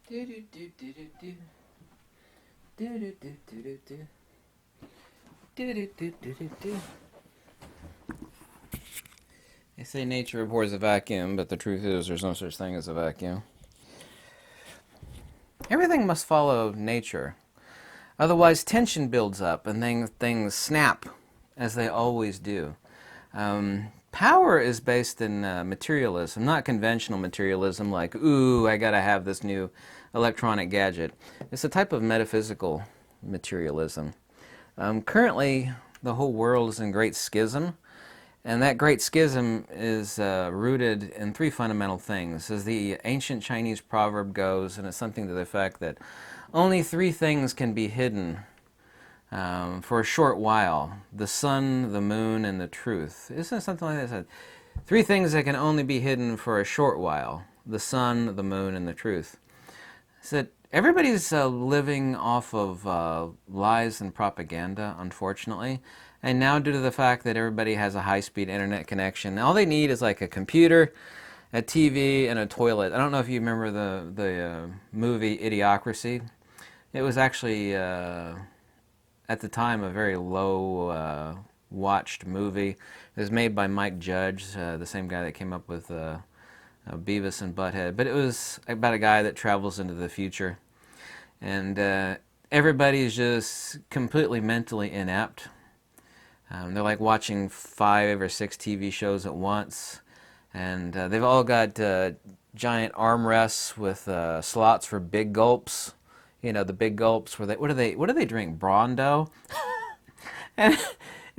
Do do do do do do. Do do do do do do. Do do do do do do. They say nature abhors a vacuum, but the truth is there's no such thing as a vacuum. Everything must follow nature. Otherwise, tension builds up and things snap, as they always do. Power is based in materialism, not conventional materialism like, ooh, I gotta have this new electronic gadget. It's a type of metaphysical materialism. Currently, the whole world is in great schism, and that great schism is rooted in three fundamental things. As the ancient Chinese proverb goes, and it's something to the effect that only three things can be hidden for a short while: the sun, the moon, and the truth. Isn't it something like that? Three things that can only be hidden for a short while: the sun, the moon, and the truth. So everybody's living off of lies and propaganda, unfortunately. And now, due to the fact that everybody has a high-speed internet connection, all they need is like a computer, a TV, and a toilet. I don't know if you remember the movie Idiocracy. It was actually, at the time, a very low watched movie. It was made by Mike Judge, the same guy that came up with Beavis and Butthead. But it was about a guy that travels into the future. And everybody's just completely mentally inept. They're like watching 5 or 6 TV shows at once. And they've all got giant armrests with slots for big gulps. You know, the big gulps where what do they drink? Brondo? and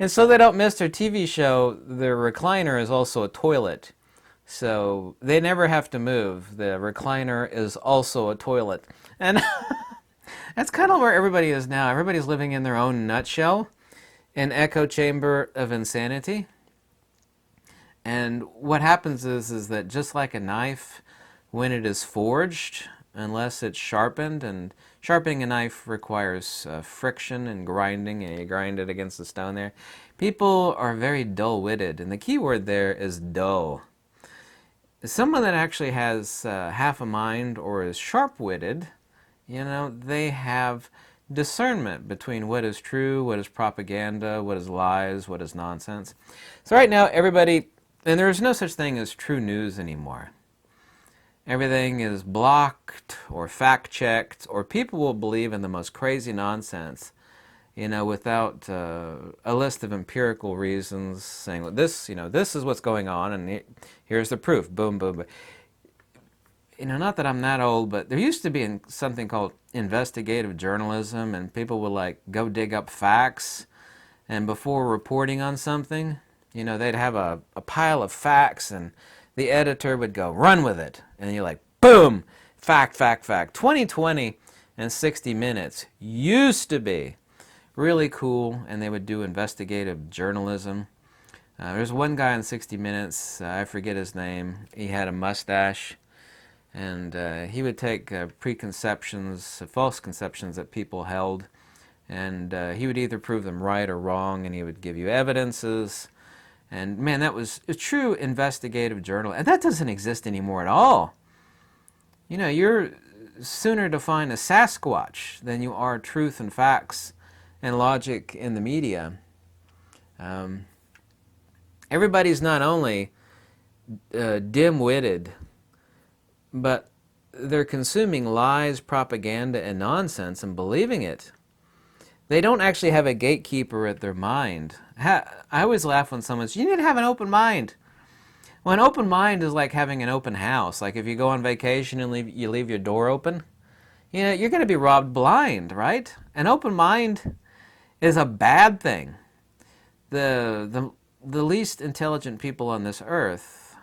so they don't miss their TV show, their recliner is also a toilet. So they never have to move. The recliner is also a toilet. And that's kind of where everybody is now. Everybody's living in their own nutshell, an echo chamber of insanity. And what happens is that just like a knife, when it is forged, unless it's sharpened, and sharpening a knife requires friction and grinding, and you grind it against the stone there, people are very dull-witted, and the key word there is dull. Someone that actually has half a mind or is sharp-witted, you know, they have discernment between what is true, what is propaganda, what is lies, what is nonsense. So right now, everybody, and there is no such thing as true news anymore. Everything is blocked or fact-checked, or people will believe in the most crazy nonsense, you know, without a list of empirical reasons saying, well, this is what's going on, and here's the proof. Boom, boom, boom. You know, not that I'm that old, but there used to be something called investigative journalism, and people would like go dig up facts, and before reporting on something, you know, they'd have a pile of facts, and the editor would go, run with it. And you're like, boom, fact, fact, fact. 2020 and 60 Minutes used to be really cool, and they would do investigative journalism. There's one guy on 60 Minutes, I forget his name. He had a mustache, and he would take preconceptions, false conceptions that people held, and he would either prove them right or wrong, and he would give you evidences. And man, that was a true investigative journal, and that doesn't exist anymore at all. You know, you're sooner to find a Sasquatch than you are truth and facts and logic in the media. Everybody's not only dim-witted, but they're consuming lies, propaganda, and nonsense and believing it. They don't actually have a gatekeeper at their mind. I always laugh when someone says, you need to have an open mind. Well, an open mind is like having an open house. Like if you go on vacation and you leave your door open, you know, you're going to be robbed blind, right? An open mind is a bad thing. The least intelligent people on this earth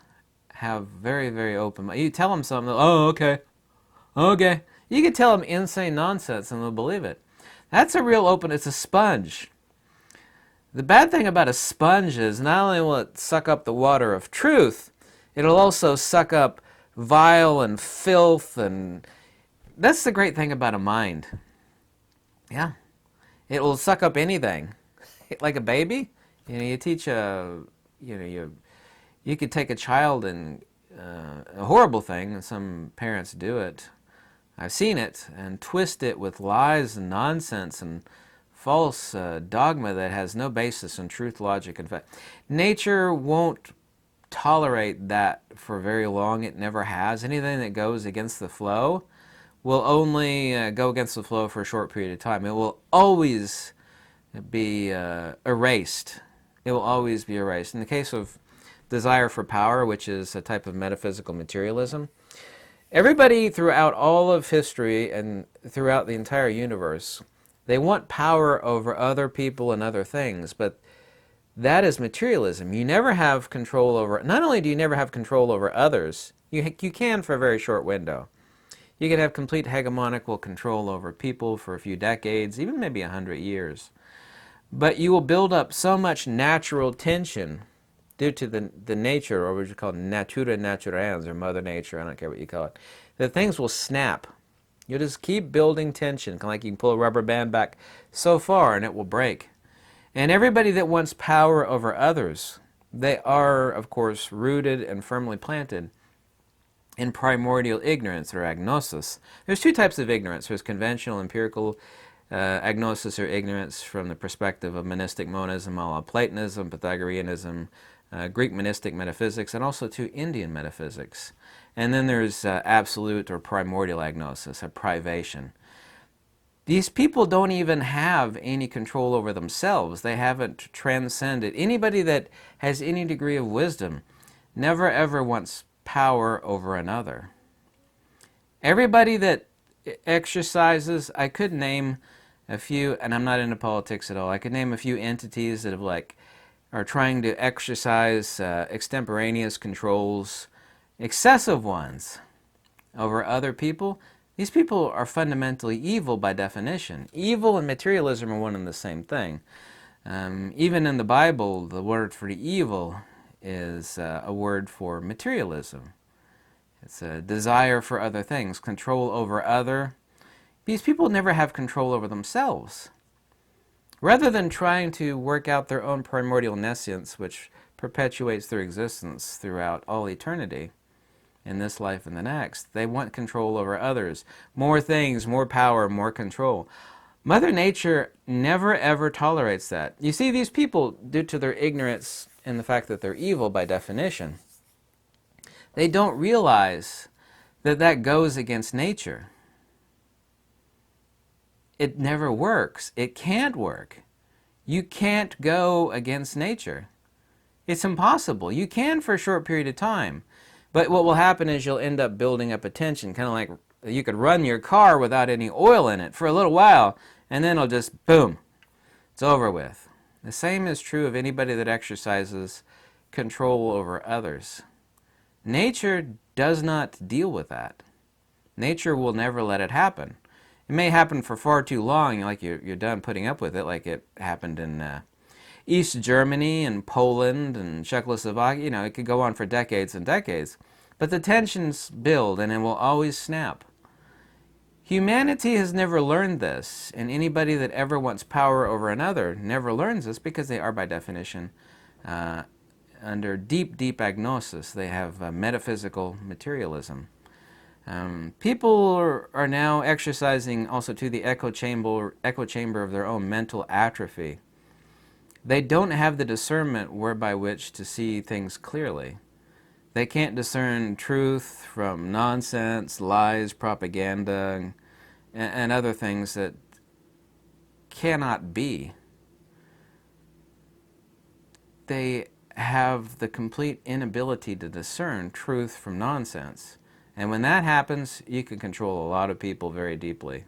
have very, very open mind. You tell them something, oh, okay. Okay. You can tell them insane nonsense and they'll believe it. That's a real open, it's a sponge. The bad thing about a sponge is not only will it suck up the water of truth, it'll also suck up vile and filth, and that's the great thing about a mind. Yeah. It will suck up anything. Like a baby, you know, you teach you could take a child and a horrible thing, and some parents do it, I've seen it, and twist it with lies and nonsense and false dogma that has no basis in truth, logic, and fact. Nature won't tolerate that for very long. It never has. Anything that goes against the flow will only go against the flow for a short period of time. It will always be erased. It will always be erased. In the case of desire for power, which is a type of metaphysical materialism, everybody throughout all of history and throughout the entire universe, they want power over other people and other things, but that is materialism. You never have control over, not only do you never have control over others, you can for a very short window. You can have complete hegemonical control over people for a few decades, even maybe 100 years. But you will build up so much natural tension due to the nature, or what you call natura naturans, or Mother Nature, I don't care what you call it, that things will snap. You'll just keep building tension, kind of like you can pull a rubber band back so far and it will break. And everybody that wants power over others, they are, of course, rooted and firmly planted in primordial ignorance, or agnosis. There's two types of ignorance. There's conventional, empirical agnosis, or ignorance from the perspective of monistic monism, a la Platonism, Pythagoreanism, Greek monistic metaphysics, and also to Indian metaphysics. And then there's absolute or primordial agnosis, a privation. These people don't even have any control over themselves. They haven't transcended. Anybody that has any degree of wisdom never ever wants power over another. Everybody that exercises, I could name a few, and I'm not into politics at all, I could name a few entities that are trying to exercise extemporaneous controls, excessive ones, over other people. These people are fundamentally evil by definition. Evil and materialism are one and the same thing. Even in the Bible, the word for evil is a word for materialism. It's a desire for other things, control over other. These people never have control over themselves. Rather than trying to work out their own primordial nescience, which perpetuates their existence throughout all eternity, in this life and the next, they want control over others. More things, more power, more control. Mother Nature never ever tolerates that. You see, these people, due to their ignorance and the fact that they're evil by definition, they don't realize that that goes against nature. It never works. It can't work. You can't go against nature. It's impossible. You can for a short period of time. But what will happen is you'll end up building up a tension, kind of like you could run your car without any oil in it for a little while, and then it'll just, boom, it's over with. The same is true of anybody that exercises control over others. Nature does not deal with that. Nature will never let it happen. It may happen for far too long, like you're done putting up with it, like it happened in East Germany and Poland and Czechoslovakia. You know, it could go on for decades and decades. But the tensions build and it will always snap. Humanity has never learned this, and anybody that ever wants power over another never learns this because they are, by definition, under deep, deep agnosis. They have metaphysical materialism. People are now exercising also to the echo chamber of their own mental atrophy. They don't have the discernment whereby which to see things clearly. They can't discern truth from nonsense, lies, propaganda, and other things that cannot be. They have the complete inability to discern truth from nonsense. And when that happens, you can control a lot of people very deeply.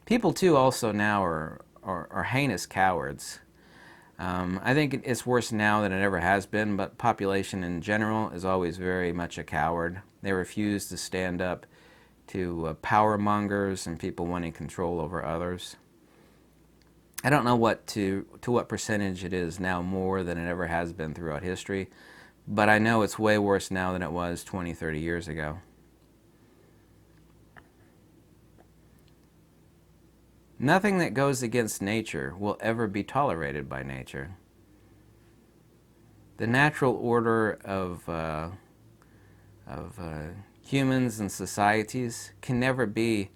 People, too, also now are heinous cowards. I think it's worse now than it ever has been, but population in general is always very much a coward. They refuse to stand up to power mongers and people wanting control over others. I don't know to what percentage it is now more than it ever has been throughout history, but I know it's way worse now than it was 20, 30 years ago. Nothing that goes against nature will ever be tolerated by nature. The natural order of humans and societies can never be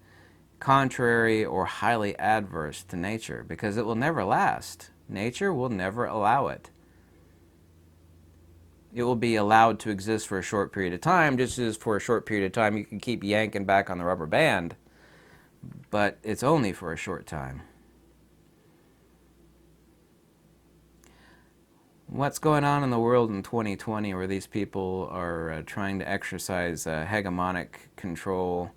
contrary or highly adverse to nature, because it will never last. Nature will never allow it. It will be allowed to exist for a short period of time, just as for a short period of time you can keep yanking back on the rubber band, but it's only for a short time. What's going on in the world in 2020 where these people are trying to exercise hegemonic control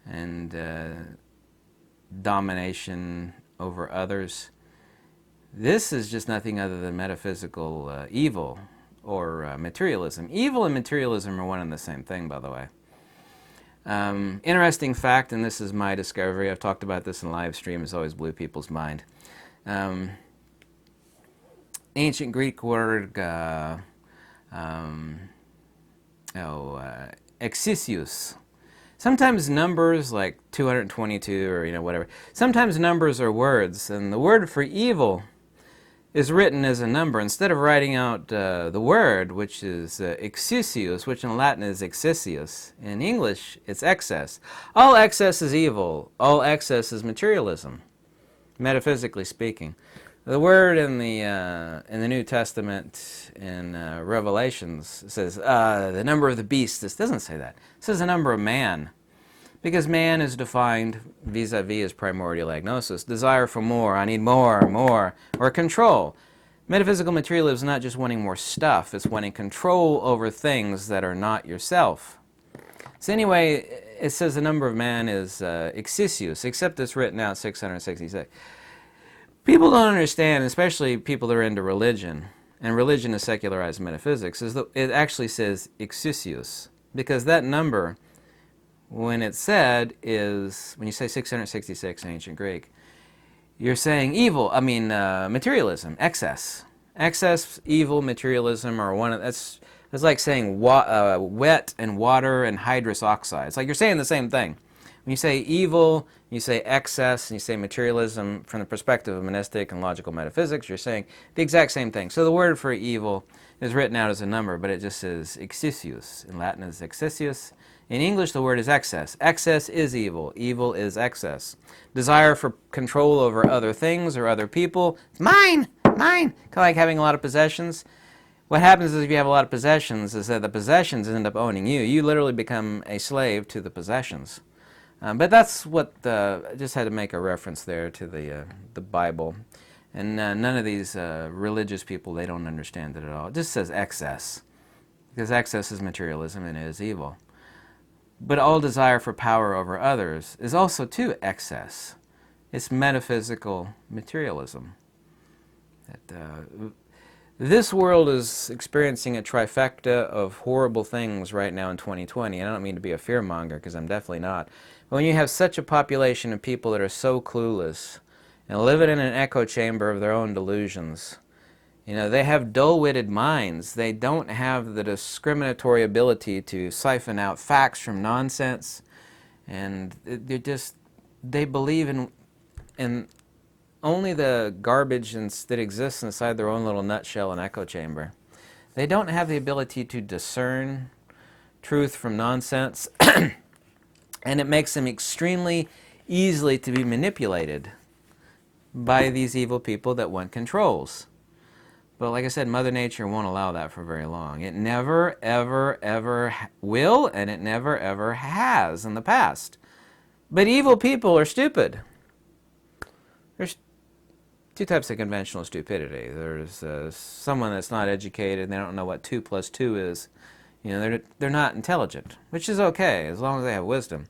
and domination over others? This is just nothing other than metaphysical evil or materialism. Evil and materialism are one and the same thing, by the way. Interesting fact, and this is my discovery, I've talked about this in live stream, it's always blew people's mind. Ancient Greek word exisius. Sometimes numbers like 222 or whatever, sometimes numbers are words, and the word for evil is written as a number. Instead of writing out the word, which is exisius, which in Latin is excessius, in English it's excess. All excess is evil. All excess is materialism, metaphysically speaking. The word in the New Testament in Revelations says the number of the beast. This doesn't say that. It says the number of man, because man is defined vis-a-vis as primordial agnosis, desire for more. I need more, or control. Metaphysical materialism is not just wanting more stuff; it's wanting control over things that are not yourself. So anyway, it says the number of man is excisius, except it's written out 666. People don't understand, especially people that are into religion, and religion is secularized metaphysics, is that it actually says excisius, because that number, when it's said, is, when you say 666 in ancient Greek, you're saying evil, materialism, excess. Excess, evil, materialism are one of, it's like saying wet and water and hydrous oxide. It's like you're saying the same thing. When you say evil, you say excess, and you say materialism from the perspective of monistic and logical metaphysics, you're saying the exact same thing. So the word for evil is written out as a number, but it just says excisius. In Latin it's excessius. In English the word is excess. Excess is evil. Evil is excess. Desire for control over other things or other people. It's mine! Kind of like having a lot of possessions. What happens is if you have a lot of possessions is that the possessions end up owning you. You literally become a slave to the possessions. But that's what, I just had to make a reference there to the Bible. And none of these religious people, they don't understand it at all. It just says excess, because excess is materialism and it is evil. But all desire for power over others is also too excess. It's metaphysical materialism. This world is experiencing a trifecta of horrible things right now in 2020. And I don't mean to be a fearmonger, because I'm definitely not. But when you have such a population of people that are so clueless and living in an echo chamber of their own delusions, they have dull-witted minds. They don't have the discriminatory ability to siphon out facts from nonsense, and they believe in only the garbage that exists inside their own little nutshell and echo chamber. They don't have the ability to discern truth from nonsense, and it makes them extremely easily to be manipulated by these evil people that one controls. But like I said, Mother Nature won't allow that for very long. It never, ever, ever will, and it never, ever has in the past. But evil people are stupid. There's two types of conventional stupidity. There's someone that's not educated and they don't know what 2 + 2 is. They're not intelligent, which is okay as long as they have wisdom.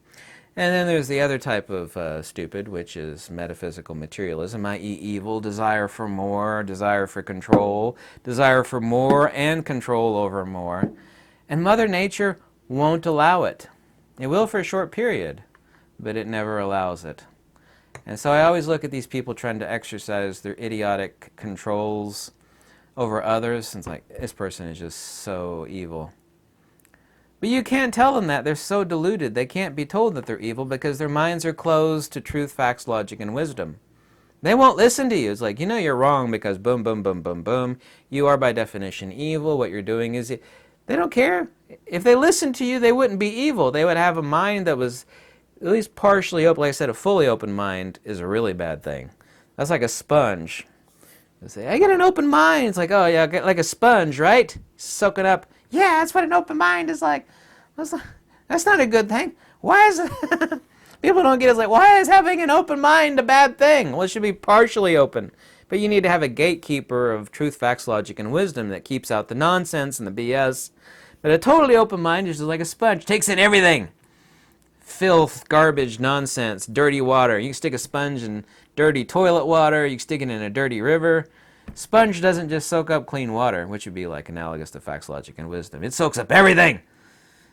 And then there's the other type of stupid, which is metaphysical materialism, i.e. evil, desire for more, desire for control, desire for more and control over more. And Mother Nature won't allow it. It will for a short period, but it never allows it. And so I always look at these people trying to exercise their idiotic controls over others, and it's like, this person is just so evil. But you can't tell them that. They're so deluded. They can't be told that they're evil because their minds are closed to truth, facts, logic, and wisdom. They won't listen to you. It's like, you're wrong because boom, boom, boom, boom, boom. You are by definition evil. What you're doing is... They don't care. If they listened to you, they wouldn't be evil. They would have a mind that was at least partially open. Like I said, a fully open mind is a really bad thing. That's like a sponge. They say, I get an open mind. It's like, oh yeah, like a sponge, right? Soaking up. Yeah, that's what an open mind is like. That's not a good thing. Why is it? People don't get it. It's like, why is having an open mind a bad thing? Well, it should be partially open. But you need to have a gatekeeper of truth, facts, logic, and wisdom that keeps out the nonsense and the BS. But a totally open mind is just like a sponge. Takes in everything. Filth, garbage, nonsense, dirty water. You can stick a sponge in dirty toilet water. You can stick it in a dirty river. Sponge doesn't just soak up clean water, which would be like analogous to facts, logic, and wisdom. It soaks up everything.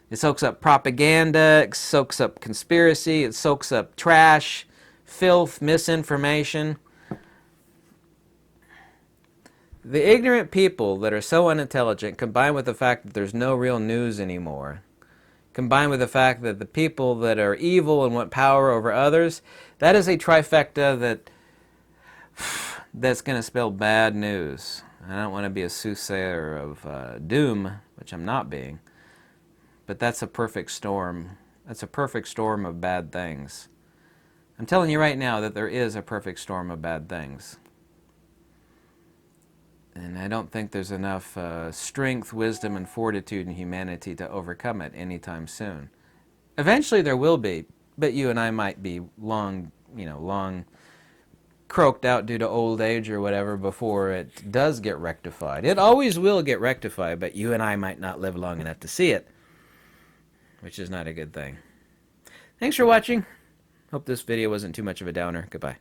It soaks up propaganda. It soaks up conspiracy. It soaks up trash, filth, misinformation. The ignorant people that are so unintelligent, combined with the fact that there's no real news anymore, combined with the fact that the people that are evil and want power over others, that is a trifecta that's going to spell bad news. I don't want to be a soothsayer of doom, which I'm not being, but that's a perfect storm. That's a perfect storm of bad things. I'm telling you right now that there is a perfect storm of bad things. And I don't think there's enough strength, wisdom, and fortitude in humanity to overcome it anytime soon. Eventually there will be, but you and I might be long croaked out due to old age or whatever before it does get rectified. It always will get rectified, but you and I might not live long enough to see it, which is not a good thing. Thanks for watching. Hope this video wasn't too much of a downer. Goodbye.